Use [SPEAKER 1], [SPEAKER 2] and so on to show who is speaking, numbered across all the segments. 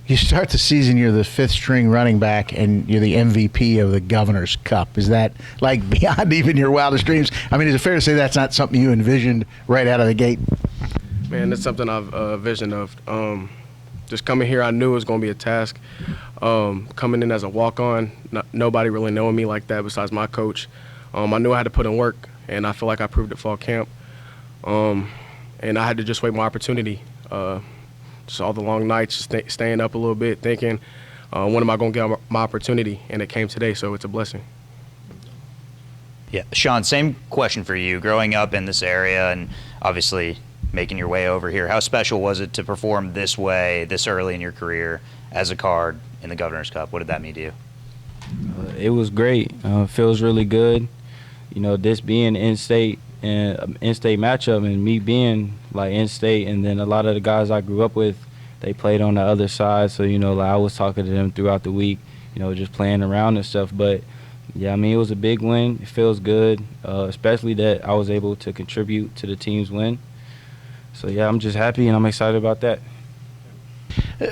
[SPEAKER 1] You start the season, you're the fifth-string running back, and you're the MVP of the Governor's Cup. Is that, like, beyond even your wildest dreams? I mean, is it fair to say that's not something you envisioned right out of the gate?
[SPEAKER 2] Man, it's something I've visioned of. Just coming here, I knew it was going to be a task. Coming in as a walk-on, nobody really knowing me like that besides my coach. I knew I had to put in work, and I feel like I proved at fall camp. And I had to just wait my opportunity. Just all the long nights, just staying up a little bit, thinking, when am I going to get my opportunity? And it came today, so it's a blessing.
[SPEAKER 3] Yeah, Shaun, same question for you. Growing up in this area and obviously making your way over here, how special was it to perform this way this early in your career as a card in the Governor's Cup? What did that mean to you?
[SPEAKER 4] It was great. It feels really good. You know, this being in-state and in-state matchup, and me being like in-state, and then a lot of the guys I grew up with, they played on the other side. So, you know, like I was talking to them throughout the week, you know, just playing around and stuff. But yeah, I mean, it was a big win. It feels good, especially that I was able to contribute to the team's win. So yeah, I'm just happy and I'm excited about that.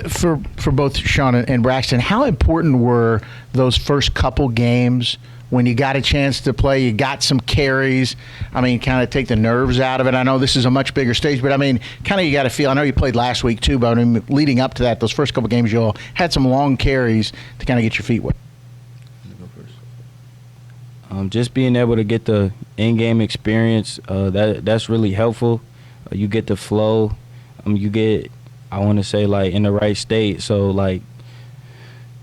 [SPEAKER 1] For both Shaun and Braxton, how important were those first couple games when you got a chance to play, you got some carries? I mean, kind of take the nerves out of it. I know this is a much bigger stage, but I mean, kind of you got to feel, I know you played last week too, but I mean, leading up to that, those first couple games, you all had some long carries to kind of get your feet wet.
[SPEAKER 4] Just being able to get the in-game experience, that's really helpful. You get the flow. You get, I want to say, like, in the right state. So, like,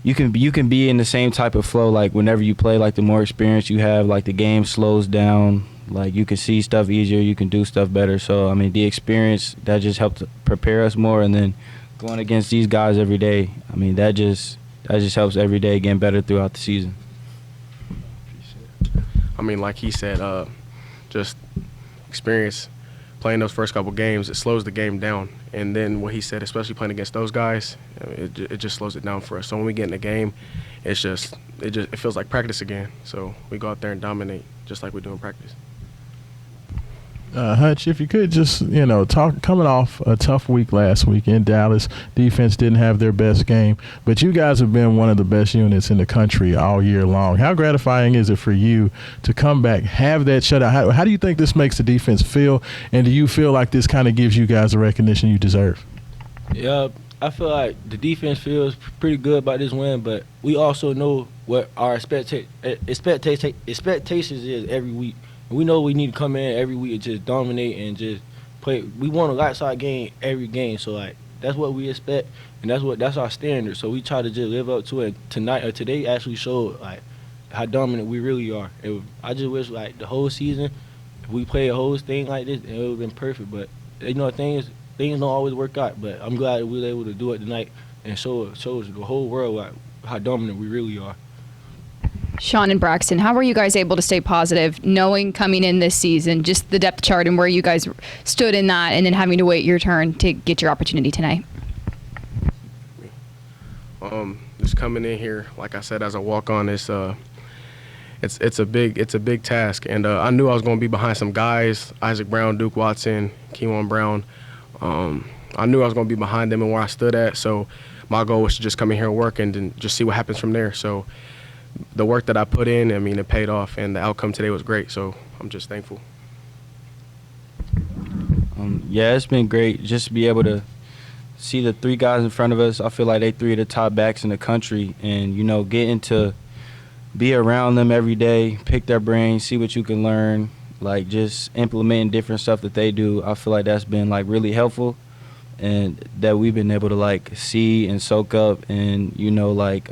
[SPEAKER 4] you can be in the same type of flow, like, whenever you play, like, the more experience you have, like, the game slows down. Like, you can see stuff easier. You can do stuff better. So, I mean, the experience, that just helped prepare us more. And then going against these guys every day, I mean, that just helps every day getting better throughout the season.
[SPEAKER 2] I mean, like he said, just experience playing those first couple games, it slows the game down. And then what he said, especially playing against those guys, it just slows it down for us. So when we get in the game, it feels like practice again. So we go out there and dominate just like we do in practice.
[SPEAKER 5] Hutch, if you could just, you know, talk, coming off a tough week last week in Dallas, defense didn't have their best game, but you guys have been one of the best units in the country all year long. How gratifying is it for you to come back, have that shutout? How do you think this makes the defense feel, and do you feel like this kind of gives you guys the recognition you deserve?
[SPEAKER 6] Yeah, I feel like the defense feels pretty good about this win, but we also know what our expectations is every week. We know we need to come in every week and just dominate and just play. We want a outside game every game, so like that's what we expect, and that's our standard. So we try to just live up to it. Today actually showed like how dominant we really are. I just wish like the whole season, if we play a whole thing like this, it would have been perfect. But you know, things don't always work out. But I'm glad that we were able to do it tonight and show the whole world like how dominant we really are.
[SPEAKER 7] Shaun and Braxton, how were you guys able to stay positive, knowing coming in this season, just the depth chart and where you guys stood in that, and then having to wait your turn to get your opportunity tonight?
[SPEAKER 2] Just coming in here, like I said, as a walk-on, it's a big task, and I knew I was going to be behind some guys, Isaac Brown, Duke Watson, Keewan Brown. I knew I was going to be behind them and where I stood at, so my goal was to just come in here and work and then just see what happens from there. So the work that I put in, I mean, it paid off, and the outcome today was great, so I'm just thankful.
[SPEAKER 4] Yeah, it's been great just to be able to see the three guys in front of us. I feel like they three of the top backs in the country, and, you know, getting to be around them every day, pick their brains, see what you can learn, like just implementing different stuff that they do. I feel like that's been, like, really helpful, and that we've been able to, like, see and soak up, and, you know, like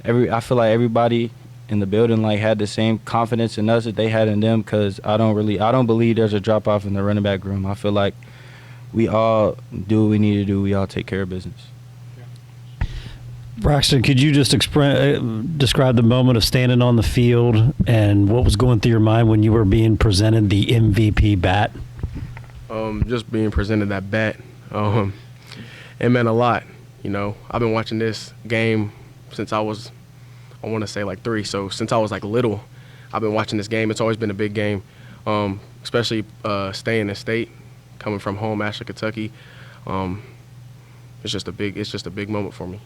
[SPEAKER 4] I feel like everybody in the building like had the same confidence in us that they had in them, because I don't believe there's a drop off in the running back room. I feel like we all do what we need to do. We all take care of business.
[SPEAKER 8] Braxton, could you just describe the moment of standing on the field and what was going through your mind when you were being presented the MVP bat?
[SPEAKER 2] Just being presented that bat, it meant a lot. You know, I've been watching this game since I want to say like 3. So since I was like little, I've been watching this game. It's always been a big game, especially staying in state, coming from home, Ashland, Kentucky. it's just a big moment for me.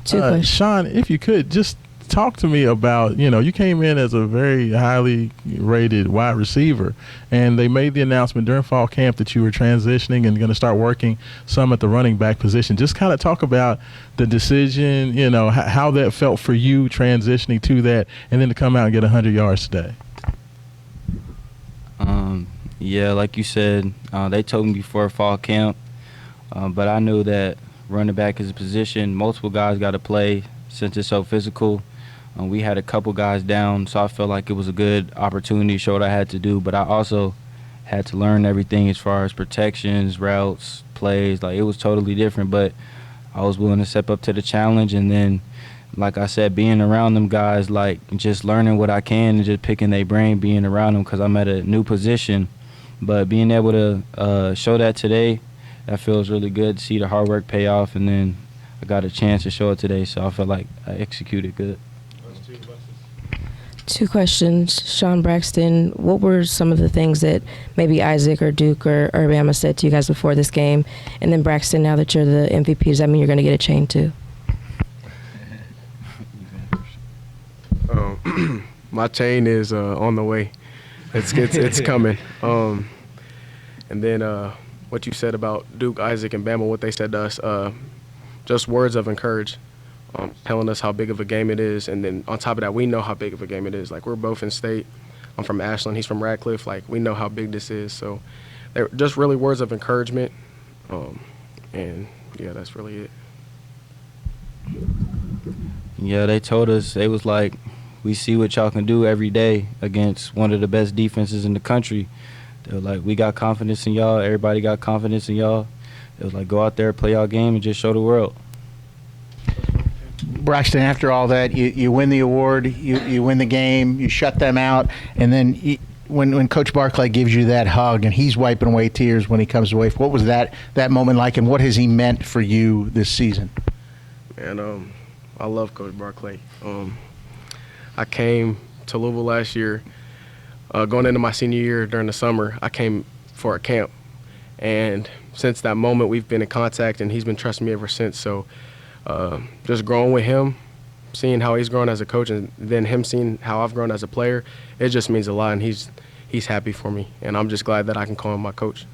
[SPEAKER 9] Two questions.
[SPEAKER 5] Shaun, if you could just talk to me about, you came in as a very highly rated wide receiver, and they made the announcement during fall camp that you were transitioning and going to start working some at the running back position. Just kind of talk about the decision, how that felt for you transitioning to that, and then to come out and get 100 yards today.
[SPEAKER 4] Yeah, like you said, they told me before fall camp, but I knew that running back is a position multiple guys got to play since it's so physical. We had a couple guys down, so I felt like it was a good opportunity to show what I had to do, but I also had to learn everything as far as protections, routes, plays. Like, it was totally different, but I was willing to step up to the challenge. And then, like I said, being around them guys, like just learning what I can and just picking their brain, being around them because I'm at a new position. But being able to show that today, that feels really good to see the hard work pay off. And then I got a chance to show it today, so I felt like I executed good.
[SPEAKER 9] Two questions. Shaun, Braxton, what were some of the things that maybe Isaac or Duke or Bama said to you guys before this game? And then Braxton, now that you're the MVP, does that mean you're going to get a chain too?
[SPEAKER 2] My chain is on the way. It's coming. And then what you said about Duke, Isaac, and Bama, what they said to us, just words of encouragement. Telling us how big of a game it is, and then on top of that, we know how big of a game it is. Like, we're both in state. I'm from Ashland. He's from Radcliffe. Like, we know how big this is. So they're just really words of encouragement. And, yeah, that's really it.
[SPEAKER 4] Yeah, they told us, they was like, we see what y'all can do every day against one of the best defenses in the country. They were like, we got confidence in y'all. Everybody got confidence in y'all. It was like, go out there, play y'all game, and just show the world.
[SPEAKER 1] Braxton, after all that, you win the award, you win the game, you shut them out, and then when Coach Barclay gives you that hug and he's wiping away tears when he comes away, what was that moment like, and what has he meant for you this season?
[SPEAKER 2] And I love Coach Barclay. I came to Louisville last year, going into my senior year during the summer. I came for a camp, and since that moment, we've been in contact, and he's been trusting me ever since. So. Just growing with him, seeing how he's grown as a coach, and then him seeing how I've grown as a player, it just means a lot, and he's happy for me, and I'm just glad that I can call him my coach.